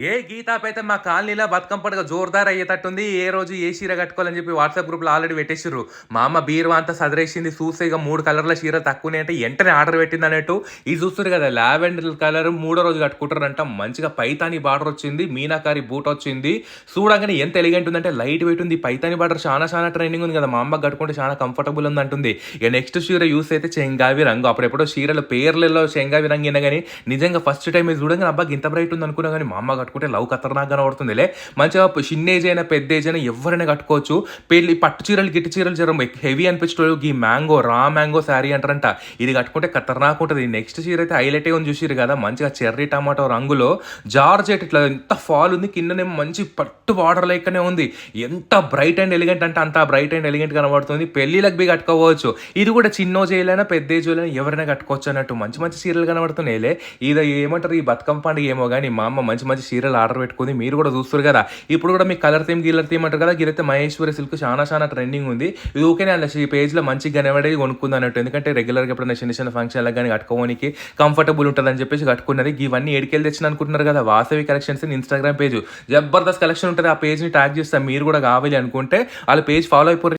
ఏ గీతాపైతే మా కాలనీలో బతుకమ్మ పండుగ జోరుదార్ అయ్యేటట్టుంది. ఏ రోజు ఏ చీర కట్టుకోవాలని చెప్పి వాట్సాప్ గ్రూప్‌లో ఆల్రెడీ పెట్టేసిర్రు. మా అమ్మ బీరువా అంతా సదిరేసింది. చూస్తే ఇక 3 కలర్ల చీర తక్కువనే అంటే ఎంటనే ఆర్డర్ పెట్టిందన్నట్టు. ఇది చూస్తుర్రు కదా! లావెండర్ కలర్ మూడో రోజు కట్టుకుంటారంట. మంచిగా పైతాని బార్డర్ వచ్చింది. మీనాకారి బూట్ వచ్చింది. చూడంగానే ఎంత ఎలిగెంట్ ఉందంటే లైట్ వెయిట్ ఉంది. పైతాని బార్డర్ చానా ట్రెండింగ్ ఉంది కదా! మా అమ్మకి కట్టుకుంటే చాలా కంఫర్టబుల్ ఉంది అంటుంది. ఇక నెక్స్ట్ చీర చూస్తే అయితే చెంగావి రంగు. అప్పుడెప్పుడో చీరల పేర్లలో చెంగావి రంగు ఇన్నా గాని నిజంగా ఫస్ట్ టైమ్ ఇది చూడంగానే అబ్బా! ఇంత బ్రైట్ ఉంది అనుకున్నా గాని మా అమ్మ కట్టుకుంటే లవ్ ఖతర్నాక్ కనబడుతుందిలే. మంచిగా చిన్న ఏజ్ అయినా, పెద్ద ఏజ్ అయినా ఎవ్వరైనా కట్టుకోవచ్చు. పెళ్లి పట్టు చీరలు, గిట్టు చీరలు జర హెవీ అనిపించేటోళ్ళు ఈ మ్యాంగో, రా మ్యాంగో శారీ అంటారంట. ఇది కట్టుకుంటే ఖతర్నాక్ ఉంటది. నెక్స్ట్ చీర అయితే హైలైటే ఉంది చూసిర్రు కదా! మంచిగా చెర్రీ టమాటో రంగులో జార్జెట్ ఇట్లా ఎంత ఫాల్ ఉంది. కిందనేమో మంచి పట్టు బార్డర్ లెక్కనే ఉంది. ఎంత బ్రైట్ అండ్ ఎలిగెంట్ అంటే అంత బ్రైట్ అండ్ ఎలిగెంట్ కనబడుతుంది. పెళ్లిలకు బి కట్టుకోవచ్చు. ఇది కూడా చిన్నోజ్ ఏలైనా, పెద్ద ఏజ్ ఏలైనా ఎవరైనా కట్టుకోవచ్చు అన్నట్టు మంచి మంచి చీరలు కనబడుతున్నాయిలే. ఇది ఏమంటారు ఈ బతుకమ్మ పండుగ ఏమో గానీ మా అమ్మ మంచి మంచి చీరలు ఆర్డర్ పెట్టుకుంది. మీరు కూడా చూస్తారు కదా! ఇప్పుడు కూడా మీకు కలర్ థీమ్, గిల్లర్ థీమ్ అంటారు కదా! గిదైతే మహేశ్వరి సిల్క్ చానా ట్రెండింగ్ ఉంది. ఇది ఊకేనే అలా ఈ పేజ్‌లో మంచిగా కనబడేది కొనుక్కుంది అన్నట్టు. ఎందుకంటే రెగ్యులర్‌గా ఎప్పుడైనా చిన్న ఫంక్షన్‌లకు గాని కట్టుకోవడానికి కంఫర్టబుల్ ఉంటదని చెప్పేసి కట్టుకున్నది. ఇవన్నీ ఏడికెళ్ళి తెచ్చిన అనుకుంటున్నారు కదా! Vasavi collections Instagram page Jabardasth collection ఉంటది. ఆ పేజ్‌ని ట్యాగ్ చేస్తా. మీరు కూడా కావాలి అనుకుంటే వాళ్ళ పేజ్ ఫాలో అయిపోర్రి.